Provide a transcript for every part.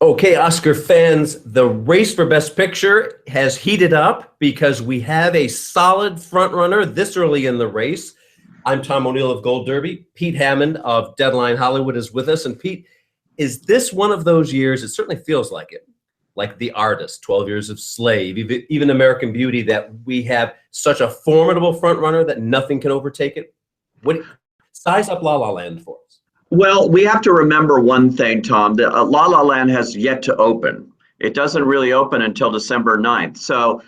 Okay, Oscar fans, the race for Best Picture has heated up because we have a solid front runner this early in the race. I'm Tom O'Neill of Gold Derby. Pete Hammond of Deadline Hollywood is with us. And Pete, is this one of those years? It certainly feels like it, like The Artist, 12 Years of Slave, even American Beauty, that we have such a formidable front runner that nothing can overtake it. What size up La La Land for us? Well, we have to remember one thing, Tom, that La La Land has yet to open. It doesn't really open until December 9th. So,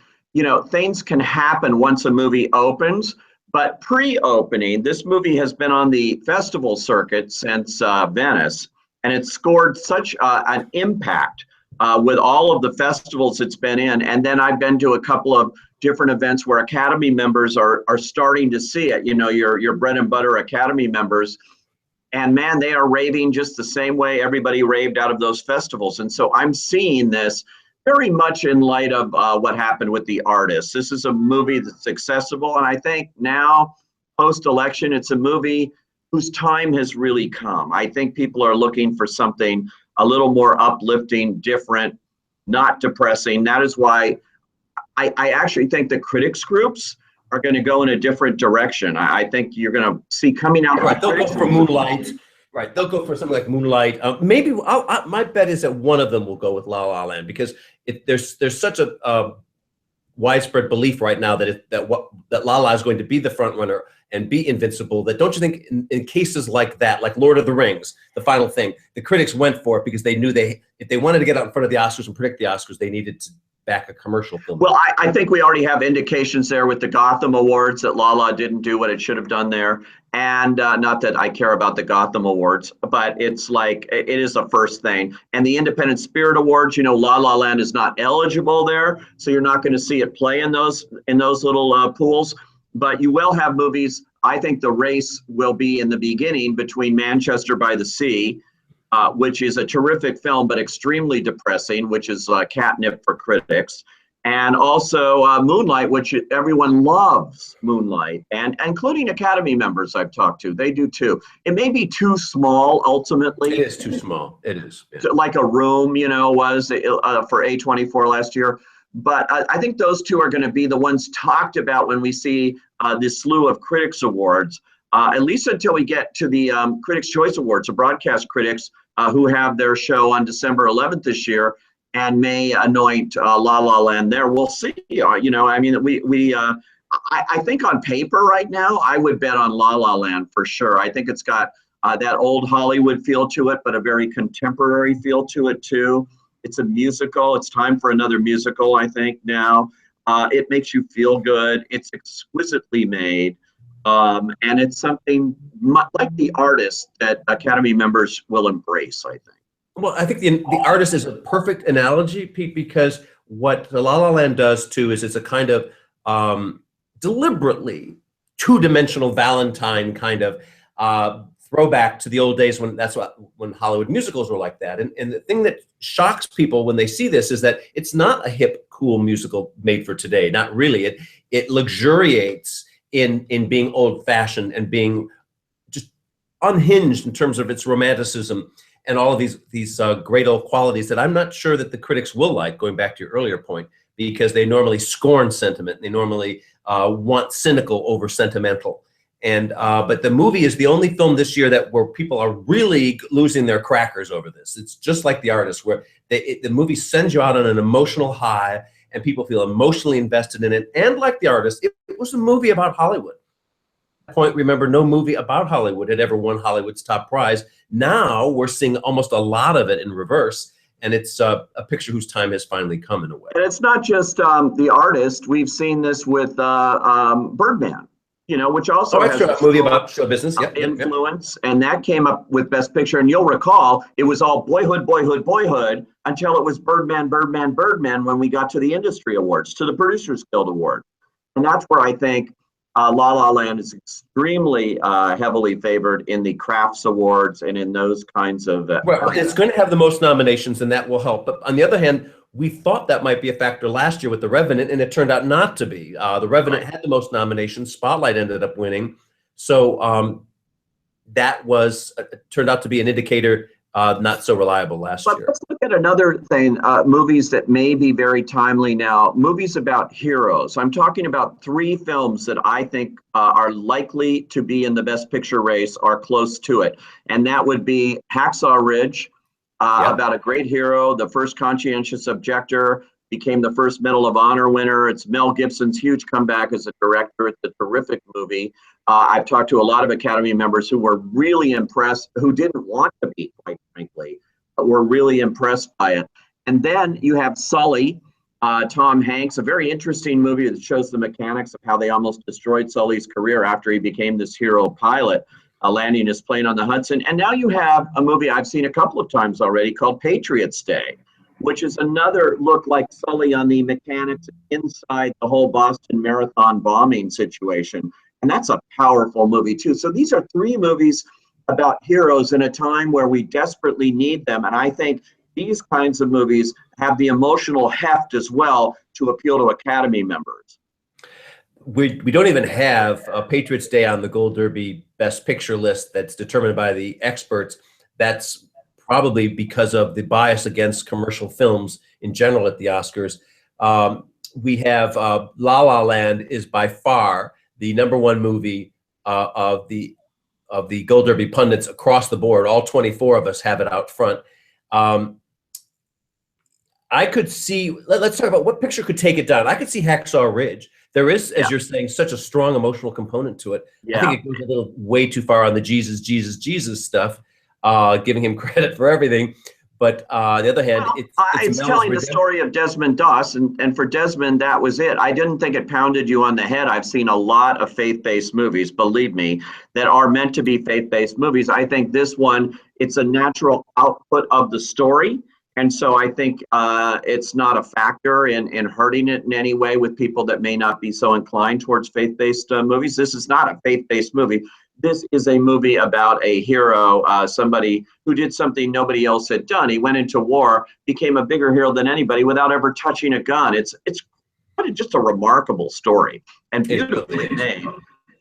things can happen once a movie opens. But pre-opening, this movie has been on the festival circuit since Venice, and it's scored such an impact with all of the festivals it's been in. And then I've been to a couple of different events where Academy members are starting to see it, your bread and butter Academy members. And man, they are raving just the same way everybody raved out of those festivals. And so I'm seeing this very much in light of what happened with The Artist. This is a movie that's accessible. And I think now, post-election, it's a movie whose time has really come. I think people are looking for something a little more uplifting, different, not depressing. That is why I actually think the critics groups are going to go in a different direction. I think you're going to see coming out. Right, they'll go for Moonlight. Right, they'll go for something like Moonlight. Maybe my bet is that one of them will go with La La Land because there's such a widespread belief right now that La La is going to be the front runner and be invincible. That don't you think in cases like that, like Lord of the Rings, the final thing, the critics went for it because they knew if they wanted to get out in front of the Oscars and predict the Oscars, they needed to back a commercial film. Well, I think we already have indications there with the Gotham Awards that La La didn't do what it should have done there. And not that I care about the Gotham Awards, but it's like it is the first thing. And the Independent Spirit Awards, La La Land is not eligible there, so you're not going to see it play in those little pools. But you will have movies. I think the race will be in the beginning between Manchester by the Sea, which is a terrific film, but extremely depressing, which is catnip for critics. And also Moonlight, which everyone loves Moonlight, and including Academy members I've talked to. They do too. It may be too small ultimately. It is too small. It is. Yeah. Like A Room, was for A24 last year. But I think those two are going to be the ones talked about when we see this slew of critics awards. At least until we get to the Critics' Choice Awards, the broadcast critics who have their show on December 11th this year and may anoint La La Land there. We'll see. I think on paper right now, I would bet on La La Land for sure. I think it's got that old Hollywood feel to it, but a very contemporary feel to it too. It's a musical. It's time for another musical, I think, now. It makes you feel good. It's exquisitely made. And it's something like The Artist that Academy members will embrace, I think. Well, I think the Artist is a perfect analogy, Pete, because what La La Land does too is it's a kind of deliberately two-dimensional Valentine kind of throwback to the old days when Hollywood musicals were like that. And the thing that shocks people when they see this is that it's not a hip, cool musical made for today. Not really. It luxuriates in being old-fashioned and being just unhinged in terms of its romanticism and all of these great old qualities that I'm not sure that the critics will like, going back to your earlier point, because they normally scorn sentiment. They normally want cynical over sentimental. And but the movie is the only film this year where people are really losing their crackers over this. It's just like The Artist, where the movie sends you out on an emotional high, and people feel emotionally invested in it. And like The Artist, it was a movie about Hollywood. At that point, remember, no movie about Hollywood had ever won Hollywood's top prize. Now we're seeing almost a lot of it in reverse, and it's a picture whose time has finally come in a way. And it's not just The Artist. We've seen this with Birdman, which also has a movie about show business influence, and that came up with Best Picture. And you'll recall it was all boyhood, boyhood, boyhood until it was Birdman, Birdman, Birdman when we got to the industry awards, to the Producers Guild Award. And that's where I think La La Land is extremely heavily favored in the Crafts Awards and in those kinds of. Well, it's going to have the most nominations, and that will help. But on the other hand, we thought that might be a factor last year with The Revenant, and it turned out not to be. The Revenant had the most nominations. Spotlight ended up winning. So that turned out to be an indicator not so reliable last But year. let's look at another thing, movies that may be very timely now, movies about heroes. I'm talking about 3 films that I think are likely to be in the Best Picture race or close to it. And that would be Hacksaw Ridge, about a great hero, the first conscientious objector, became the first Medal of Honor winner. It's Mel Gibson's huge comeback as a director. It's a terrific movie. I've talked to a lot of Academy members who were really impressed, who didn't want to be, quite frankly, but were really impressed by it. And then you have Sully, Tom Hanks, a very interesting movie that shows the mechanics of how they almost destroyed Sully's career after he became this hero pilot, landing his plane on the Hudson. And now you have a movie I've seen a couple of times already called Patriot's Day, which is another look like Sully on the mechanics inside the whole Boston Marathon bombing situation. And that's a powerful movie too. So these are 3 movies about heroes in a time where we desperately need them. And I think these kinds of movies have the emotional heft as well to appeal to Academy members. We don't even have a Patriots Day on the Gold Derby Best Picture list that's determined by the experts. That's probably because of the bias against commercial films in general at the Oscars. We have La La Land is by far the #1 movie of the Gold Derby pundits across the board. All 24 of us have it out front. I could see, let's talk about what picture could take it down. I could see Hacksaw Ridge. There is, as you're saying, such a strong emotional component to it. I think it goes a little way too far on the Jesus, Jesus, Jesus stuff, giving him credit for everything. But on the other hand, it's telling the story of Desmond Doss, and for Desmond, that was it. I didn't think it pounded you on the head. I've seen a lot of faith-based movies, believe me, that are meant to be faith-based movies. I think this one, it's a natural output of the story. And so I think it's not a factor in hurting it in any way with people that may not be so inclined towards faith-based movies. This is not a faith-based movie. This is a movie about a hero, somebody who did something nobody else had done. He went into war, became a bigger hero than anybody without ever touching a gun. It's just a remarkable story and beautifully made.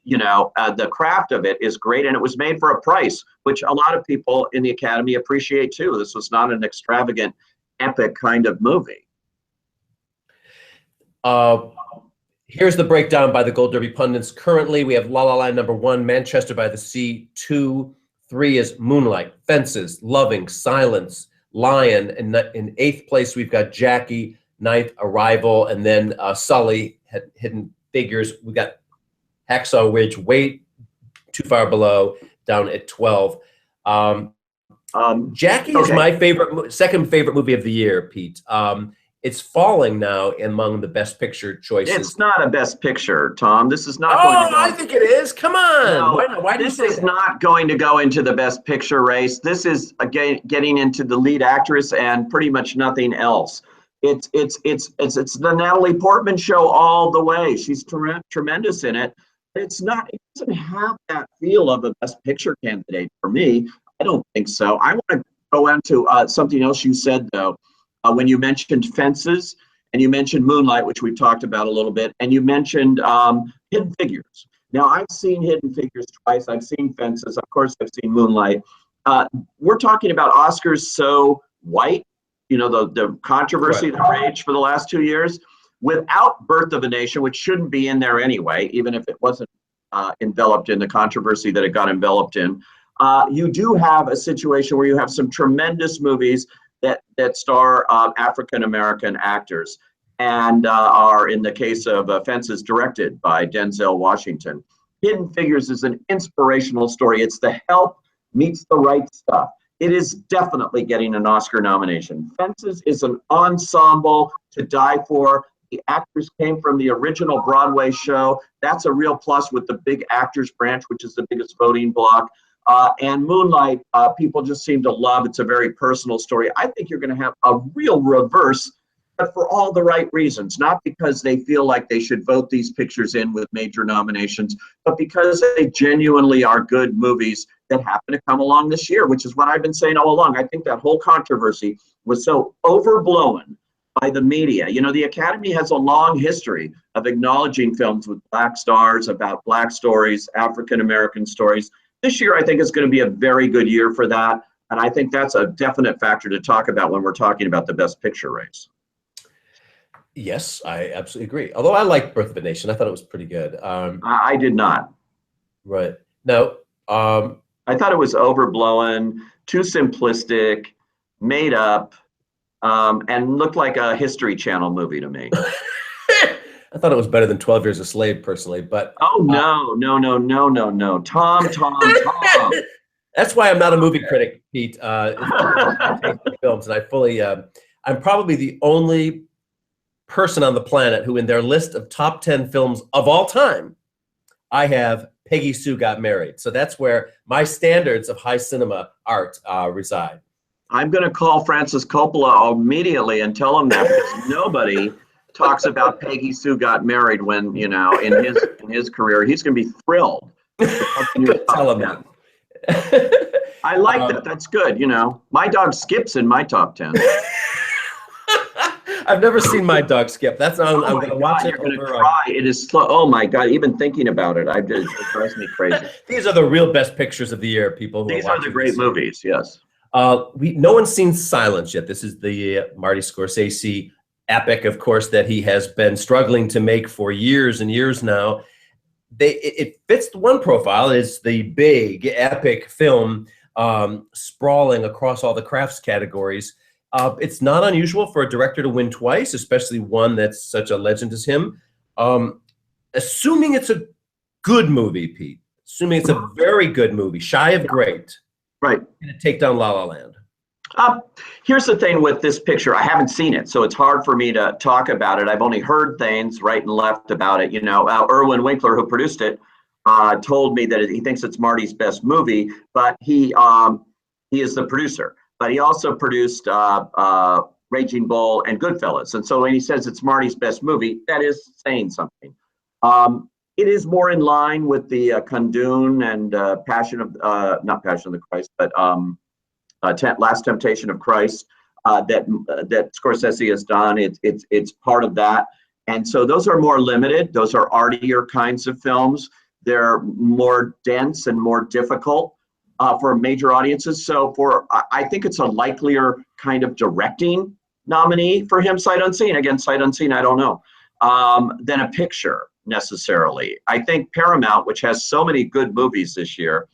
You know, the craft of it is great, and it was made for a price, which a lot of people in the Academy appreciate too. This was not an extravagant, epic kind of movie. Here's the breakdown by the Gold Derby pundits. Currently, we have La La Land #1, Manchester by the Sea, 2, 3 is Moonlight, Fences, Loving, Silence, Lion, and in 8th place we've got Jackie, 9th Arrival, and then Sully, Hidden Figures. We got Hacksaw Ridge way too far below, down at 12. Jackie is my second favorite movie of the year, Pete. It's falling now among the Best Picture choices. It's not a Best Picture, Tom. This is not. I think it is. Come on. No, why not? Why this is not going to go into the Best Picture race. This is again getting into the lead actress and pretty much nothing else. It's the Natalie Portman show all the way. She's tremendous in it. It's not. It doesn't have that feel of a Best Picture candidate for me. I don't think so. I want to go into something else you said though. When you mentioned Fences and you mentioned Moonlight, which we've talked about a little bit, and you mentioned Hidden Figures. Now, I've seen Hidden Figures twice. I've seen Fences. Of course, I've seen Moonlight. We're talking about Oscars so white, you know, the controversy that raged for the last 2 years, without Birth of a Nation, which shouldn't be in there anyway, even if it wasn't enveloped in the controversy that it got enveloped in. You do have a situation where you have some tremendous movies that star African-American actors and are, in the case of Fences, directed by Denzel Washington. Hidden Figures is an inspirational story. It's The Help meets The Right Stuff. It is definitely getting an Oscar nomination. Fences is an ensemble to die for. The actors came from the original Broadway show. That's a real plus with the big actors branch, which is the biggest voting block. And Moonlight, people just seem to love. It's a very personal story. I think you're going to have a real reverse, but for all the right reasons. Not because they feel like they should vote these pictures in with major nominations, but because they genuinely are good movies that happen to come along this year, which is what I've been saying all along. I think that whole controversy was so overblown by the media. You know, the Academy has a long history of acknowledging films with Black stars, about Black stories, African-American stories. This year, I think, is going to be a very good year for that. And I think that's a definite factor to talk about when we're talking about the Best Picture race. Yes, I absolutely agree. Although I liked Birth of a Nation, I thought it was pretty good. I did not. Right. No, I thought it was overblown, too simplistic, made up, and looked like a History Channel movie to me. I thought it was better than 12 Years a Slave, personally. But oh no, Tom. that's why I'm not a movie critic, Pete. Films, and I fully. I'm probably the only person on the planet who, in their list of top 10 films of all time, I have Peggy Sue Got Married. So that's where my standards of high cinema art reside. I'm going to call Francis Coppola immediately and tell him that, because nobody talks about Peggy Sue Got Married when, in his career. He's going to be thrilled. Tell him that. I like that. That's good. My dog Skip's in my top 10. I've never seen My Dog Skip. That's I'm going to watch it. You're going to cry. It is slow. Oh my God! Even thinking about it, it drives me crazy. These are the real best pictures of the year, people. These are the great movies. Yes. No one's seen Silence yet. This is the Marty Scorsese epic, of course, that he has been struggling to make for years and years now. It fits the one profile. It's the big epic film, sprawling across all the crafts categories. It's not unusual for a director to win twice, especially one that's such a legend as him. Assuming it's a good movie, Pete, assuming it's a very good movie, shy of great, right? Going to take down La La Land. Here's the thing with this picture. I haven't seen it, so it's hard for me to talk about it. I've only heard things right and left about it. Irwin Winkler, who produced it, told me that he thinks it's Marty's best movie, but he is the producer. But he also produced Raging Bull and Goodfellas. And so when he says it's Marty's best movie, that is saying something. It is more in line with the Kundun and not Passion of the Christ, but Last Temptation of Christ that Scorsese has done. It's part of that. And so those are more limited. Those are artier kinds of films. They're more dense and more difficult for major audiences. So I think it's a likelier kind of directing nominee for him, sight unseen. Again, sight unseen, I don't know, than a picture necessarily. I think Paramount, which has so many good movies this year,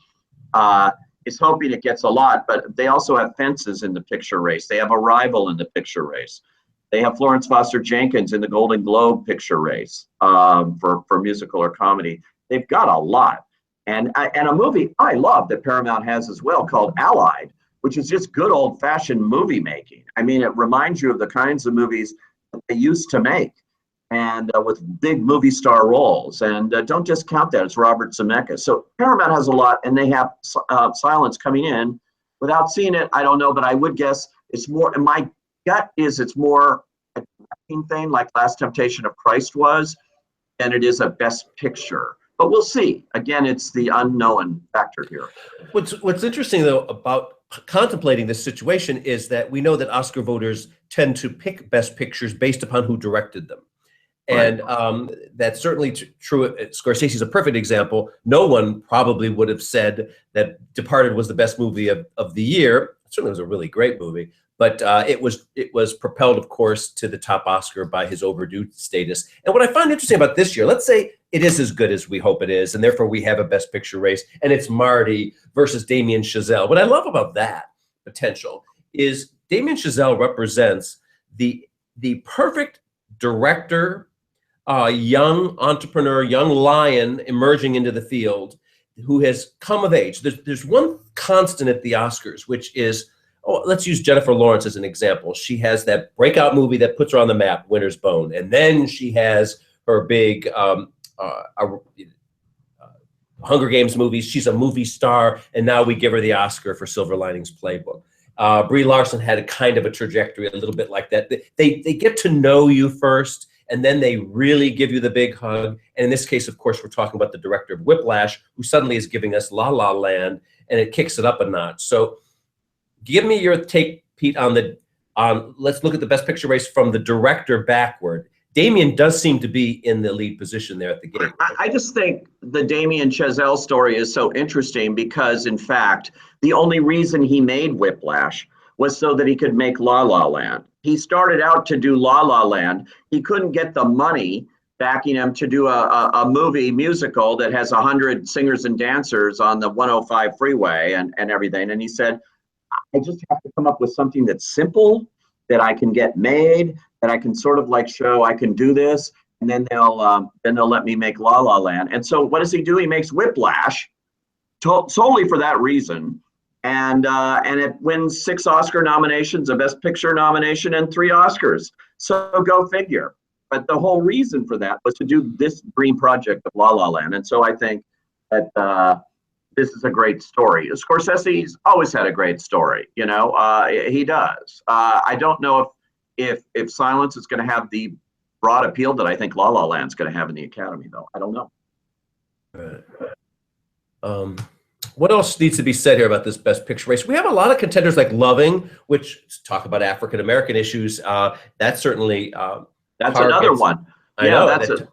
is hoping it gets a lot, but they also have Fences in the picture race. They have Arrival in the picture race. They have Florence Foster Jenkins in the Golden Globe picture race for musical or comedy. They've got a lot. And a movie I love that Paramount has as well called Allied, which is just good old-fashioned movie making. I mean, it reminds you of the kinds of movies that they used to make, and with big movie star roles. And don't discount that. It's Robert Zemeckis. So Paramount has a lot, and they have Silence coming in. Without seeing it, I don't know, but I would guess it's more, and my gut is it's more a thing like Last Temptation of Christ was than it is a best picture. But we'll see. Again, it's the unknown factor here. What's interesting, though, about contemplating this situation is that we know that Oscar voters tend to pick best pictures based upon who directed them. Right. And that's certainly true. Scorsese is a perfect example. No one probably would have said that Departed was the best movie of the year. It certainly was a really great movie. But it was propelled, of course, to the top Oscar by his overdue status. And what I find interesting about this year, let's say it is as good as we hope it is, and therefore we have a Best Picture race, and it's Marty versus Damien Chazelle. What I love about that potential is Damien Chazelle represents the perfect director, young entrepreneur, young lion emerging into the field who has come of age. There's one constant at the Oscars, which is, let's use Jennifer Lawrence as an example. She has that breakout movie that puts her on the map, Winter's Bone. And then she has her big Hunger Games movies. She's a movie star. And now we give her the Oscar for Silver Linings Playbook. Brie Larson had a kind of a trajectory a little bit like that. They get to know you first, and then they really give you the big hug. And in this case, of course, we're talking about the director of Whiplash, who suddenly is giving us La La Land, and it kicks it up a notch. So give me your take, Pete, on let's look at the Best Picture race from the director backward. Damien does seem to be in the lead position there at the gate. I just think the Damien Chazelle story is so interesting because, in fact, the only reason he made Whiplash was so that he could make La La Land. He started out to do La La Land. He couldn't get the money backing him to do a movie musical that has 100 singers and dancers on the 105 freeway and everything. And he said, I just have to come up with something that's simple, that I can get made, that I can sort of like show I can do this, and then they'll let me make La La Land. And so what does he do? He makes Whiplash solely for that reason, and it wins 6 Oscar nominations, a Best Picture nomination, and 3 Oscars. So go figure. But the whole reason for that was to do this dream project of La La Land, and so I think that this is a great story. Scorsese's always had a great story, you know. He does. I don't know if Silence is going to have the broad appeal that I think La La Land's going to have in the Academy, though. I don't know. What else needs to be said here about this Best Picture race? We have a lot of contenders like Loving, which talk about African American issues. That's certainly that's another one. I know that's a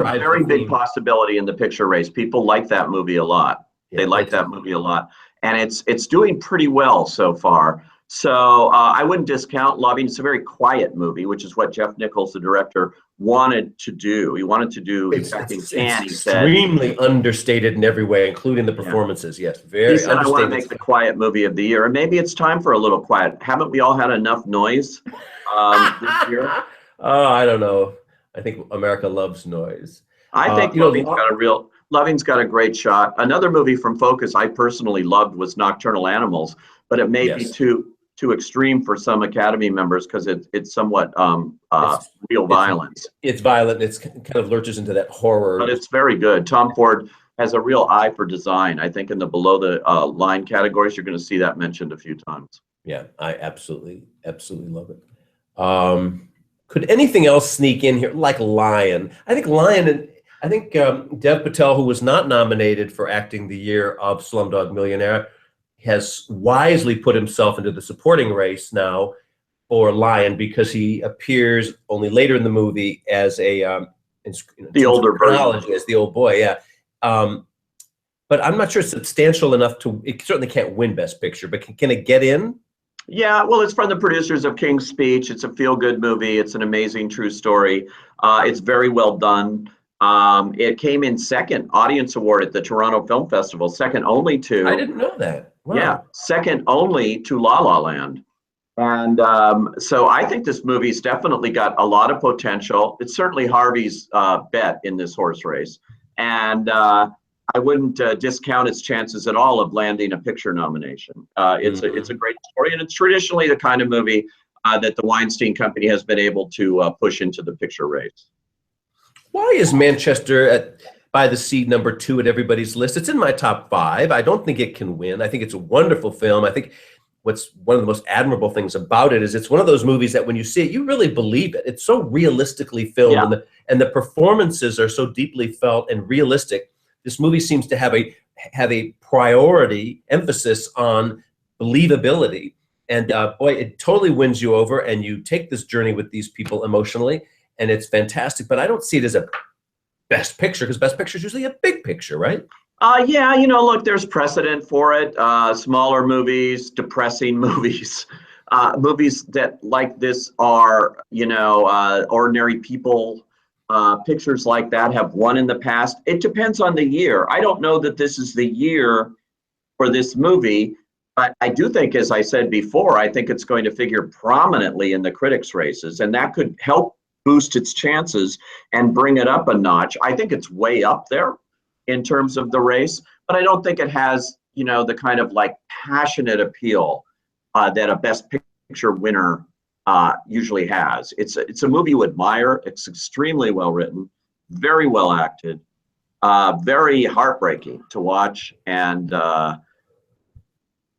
very big possibility in the picture race. People like that movie a lot. Yeah, they like that movie a lot, and it's doing pretty well so far. So I wouldn't discount Loving. It's a very quiet movie, which is what Jeff Nichols, the director, wanted to do. He wanted to do exactly can. He said extremely understated in every way, including the performances. Yeah. Yes, very. He said, "I want to make the quiet movie of the year, and maybe it's time for a little quiet. Haven't we all had enough noise this year?" Oh, I don't know. I think America loves noise. I think Loving's got a great shot. Another movie from Focus I personally loved was Nocturnal Animals, but it may be too extreme for some Academy members because it's somewhat real violence. It's violent. It's kind of lurches into that horror. But it's very good. Tom Ford has a real eye for design. I think in the below the line categories, you're going to see that mentioned a few times. Yeah, I absolutely love it. Could anything else sneak in here like Lion? I think Lion, and I think Dev Patel, who was not nominated for acting the year of Slumdog Millionaire, has wisely put himself into the supporting race now for Lion because he appears only later in the movie as the older version, as the old boy. Yeah. But I'm not sure it's substantial enough it certainly can't win Best Picture, but can it get in? Yeah, well, it's from the producers of King's Speech. It's a feel-good movie. It's an amazing true story. It's very well done. It came in second audience award at the Toronto Film Festival, second only to... I didn't know that. Wow. Yeah, second only to La La Land. And so I think this movie's definitely got a lot of potential. It's certainly Harvey's bet in this horse race. And I wouldn't discount its chances at all of landing a picture nomination. It's a great story, and it's traditionally the kind of movie that the Weinstein Company has been able to push into the picture race. Why is Manchester by the Sea #2 at everybody's list? It's in my top 5. I don't think it can win. I think it's a wonderful film. I think what's one of the most admirable things about it is it's one of those movies that when you see it, you really believe it. It's so realistically filmed, and the performances are so deeply felt and realistic. This movie seems to have a priority emphasis on believability, and boy, it totally wins you over, and you take this journey with these people emotionally, and it's fantastic. But I don't see it as a Best Picture because Best Picture is usually a big picture, right? Yeah, look, there's precedent for it. Smaller movies, depressing movies, movies that like this are, ordinary people. Pictures like that have won in the past. It depends on the year. I don't know that this is the year for this movie, but I do think, as I said before, I think it's going to figure prominently in the critics' races, and that could help boost its chances and bring it up a notch. I think it's way up there in terms of the race, but I don't think it has, the kind of like passionate appeal that a Best Picture winner usually has. It's a movie you admire. It's extremely well written, very well acted, very heartbreaking to watch, and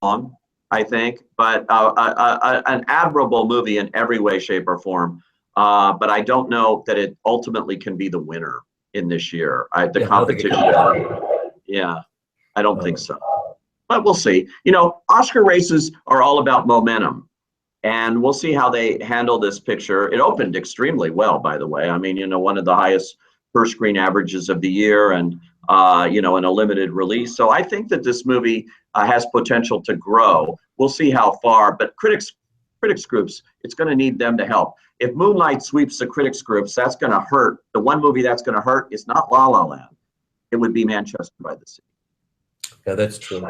long, I think, but an admirable movie in every way, shape, or form. But I don't know that it ultimately can be the winner in this year. The competition. Yeah, I don't think so. But we'll see. Oscar races are all about momentum. And we'll see how they handle this picture. It opened extremely well, by the way. I mean, you know, one of the highest per screen averages of the year, and you know, in a limited release. So I think that this movie has potential to grow. We'll see how far, but critics groups, it's going to need them to help. If Moonlight sweeps the critics groups, that's going to hurt. The one movie that's going to hurt is not La La Land. It would be Manchester by the Sea. Yeah, that's true.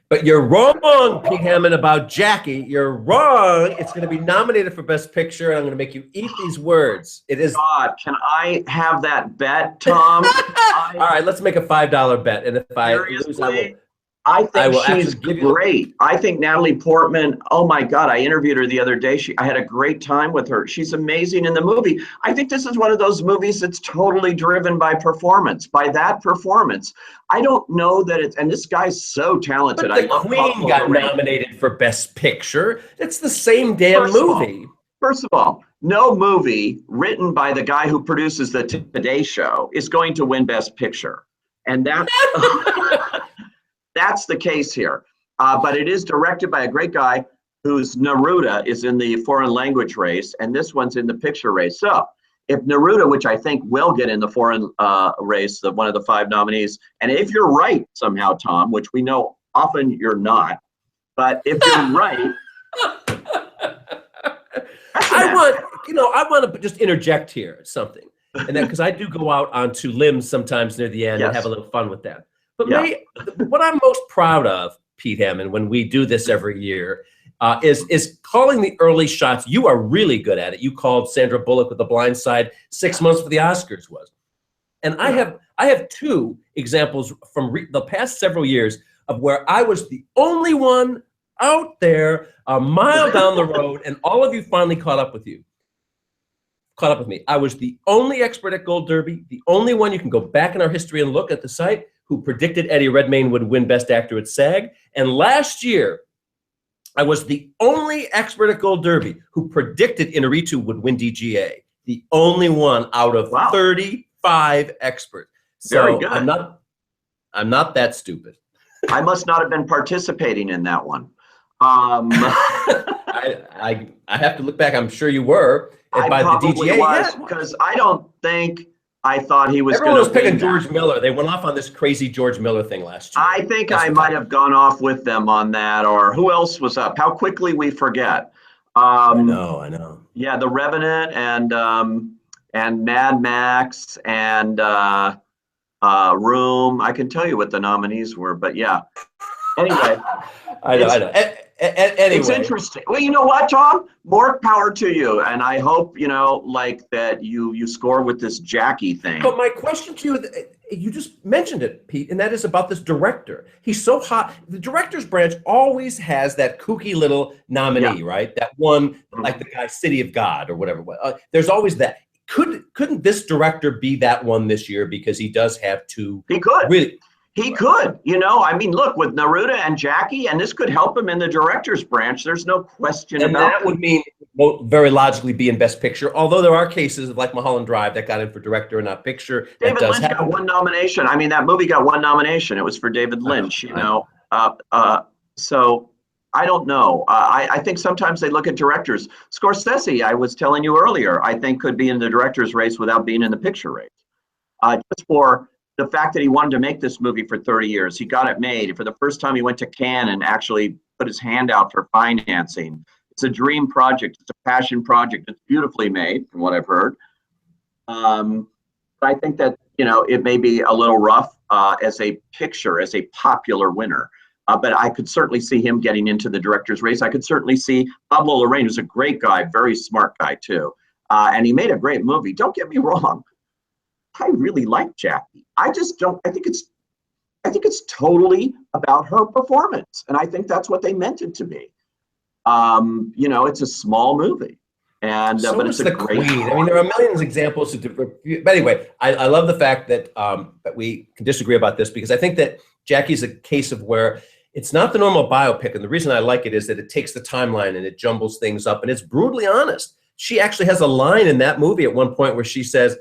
But you're wrong, Pete Hammond, about Jackie. You're wrong. It's going to be nominated for Best Picture, and I'm going to make you eat these words. It is. God, can I have that bet, Tom? All right, let's make a $5 bet, and if I lose, I will. I think she's great. I think Natalie Portman, oh my God, I interviewed her the other day. I had a great time with her. She's amazing in the movie. I think this is one of those movies that's totally driven by performance, by that performance. I don't know that it's, and this guy's so talented. But the Queen got nominated for Best Picture. It's the same damn movie. First of all, no movie written by the guy who produces the Today Show is going to win Best Picture. And that... That's the case here. But it is directed by a great guy whose Neruda is in the foreign language race, and this one's in the picture race. So if Neruda, which I think will get in the foreign race, one of the 5 nominees, and if you're right somehow, Tom, which we know often you're not, but if you're right, I want to just interject here something, and that because I do go out onto limbs sometimes near the end and have a little fun with that. But what I'm most proud of, Pete Hammond, when we do this every year, is calling the early shots. You are really good at it. You called Sandra Bullock with The Blind Side 6 months for the Oscars was. And I have 2 examples from the past several years of where I was the only one out there a mile down the road, and all of you finally caught up with me. I was the only expert at Gold Derby, the only one. You can go back in our history and look at the site, who predicted Eddie Redmayne would win Best Actor at SAG. And last year, I was the only expert at Gold Derby who predicted Inarritu would win DGA. The only one out of 35 experts. So very good. I'm not that stupid. I must not have been participating in that one. I have to look back. I'm sure you were. I probably was, because I don't think I thought he was. Everyone was picking George Miller. They went off on this crazy George Miller thing last year. I think I might have gone off with them on that, or who else was up? How quickly we forget. I know. Yeah, The Revenant and Mad Max and Room. I can tell you what the nominees were, but yeah. Anyway, I know. Anyway. It's interesting. Well, you know what, Tom? More power to you, and I hope like that you score with this Jackie thing. But my question to you, you just mentioned it, Pete, and that is about this director. He's so hot. The director's branch always has that kooky little nominee, right? That one, like the guy City of God or whatever. There's always that. Couldn't this director be that one this year, because he does have 2? He could. Really. He could, I mean, look, with Neruda and Jackie, and this could help him in the director's branch. There's no question about it. And that would mean, very logically, be in Best Picture, although there are cases like Mulholland Drive that got in for director and not picture. David Lynch got 1 nomination. I mean, that movie got 1 nomination. It was for David Lynch, So I don't know. I think sometimes they look at directors. Scorsese, I was telling you earlier, I think could be in the director's race without being in the picture race. Just for the fact that he wanted to make this movie for 30 years. He got it made. For the first time, he went to Cannes and actually put his hand out for financing. It's a dream project. It's a passion project. It's beautifully made, from what I've heard. But I think that, it may be a little rough as a picture, as a popular winner. But I could certainly see him getting into the director's race. I could certainly see Pablo Larraín, who's a great guy, very smart guy, too. And he made a great movie. Don't get me wrong. I really like Jackie. I just don't. I think it's totally about her performance, and I think that's what they meant it to be. It's a small movie, and but it's a great Queen. I mean, there are millions of examples. But anyway, I love the fact that that we can disagree about this, because I think that Jackie's a case of where it's not the normal biopic, and the reason I like it is that it takes the timeline and it jumbles things up, and it's brutally honest. She actually has a line in that movie at one point where she says,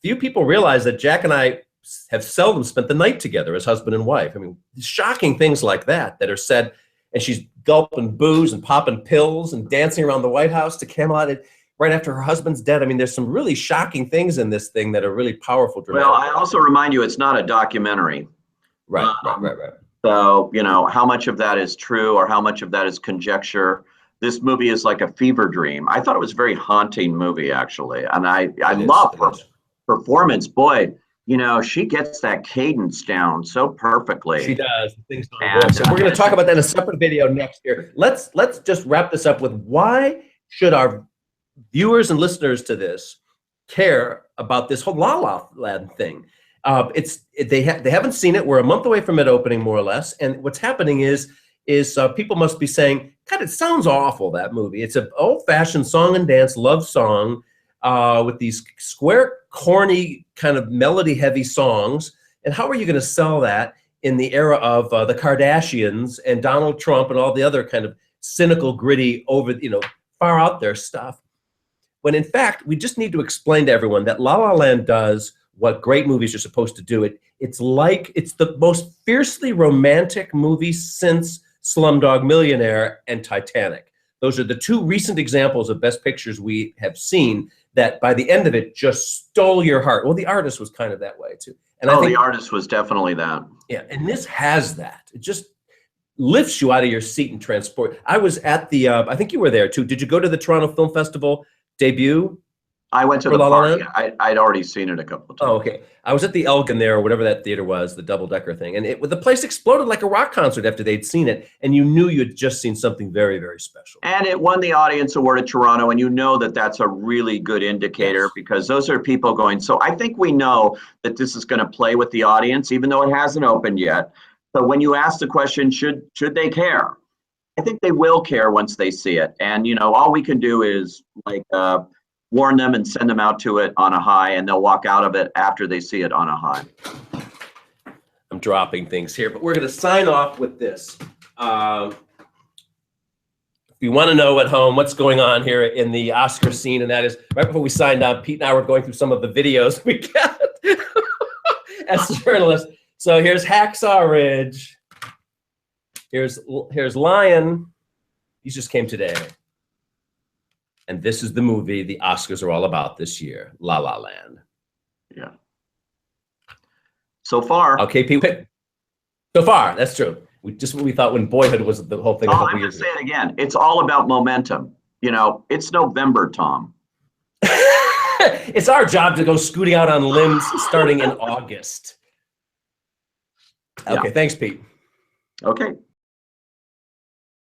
few people realize that Jack and I have seldom spent the night together as husband and wife. I mean, shocking things like that are said and she's gulping booze and popping pills and dancing around the White House to Camelot right after her husband's dead. I mean, there's some really shocking things in this thing that are really powerful. Well, I also remind you, it's not a documentary. Right. So, you know, how much of that is true or how much of that is conjecture? This movie is like a fever dream. I thought it was a very haunting movie, actually. And I love her performance. Boy, you know, she gets that cadence down so perfectly. She does. So we're going to talk about that in a separate video next year. Let's just wrap this up with why should our viewers and listeners to this care about this whole La La Land thing? They haven't seen it. We're a month away from it opening, more or less. And what's happening is people must be saying, God, it sounds awful, that movie. It's an old-fashioned song and dance love song with these square, corny, kind of melody-heavy songs. And how are you going to sell that in the era of the Kardashians and Donald Trump and all the other kind of cynical, gritty, far out there stuff? When in fact, we just need to explain to everyone that La La Land does what great movies are supposed to do. It's the most fiercely romantic movie since Slumdog Millionaire and Titanic. Those are the two recent examples of Best Pictures we have seen that by the end of it just stole your heart. Well, The Artist was kind of that way too. And I think The Artist was definitely that. Yeah, and this has that. It just lifts you out of your seat and transport. I was at the, I think you were there too. Did you go to the Toronto Film Festival debut? I went to the party. I'd already seen it a couple of times. Oh, okay. I was at the Elgin there, or whatever that theater was, the double-decker thing. And the place exploded like a rock concert after they'd seen it. And you knew you'd just seen something very, very special. And it won the Audience Award at Toronto. And you know that that's a really good indicator, because those are people going, so I think we know that this is going to play with the audience, even though it hasn't opened yet. So when you ask the question, should they care? I think they will care once they see it. And, you know, all we can do is warn them and send them out to it on a high, and they'll walk out of it after they see it on a high. I'm dropping things here, but we're going to sign off with this. If you want to know at home what's going on here in the Oscar scene, and that is right before we signed on, Pete and I were going through some of the videos we got as journalists. So here's Hacksaw Ridge. Here's Lion. These just came today. And this is the movie the Oscars are all about this year, La La Land. Yeah. So far. Okay, Pete. So far, that's true. We thought when Boyhood was the whole thing. I'm going to say it again. It's all about momentum. You know, it's November, Tom. It's our job to go scooting out on limbs starting in August. Okay, thanks, Pete. Okay.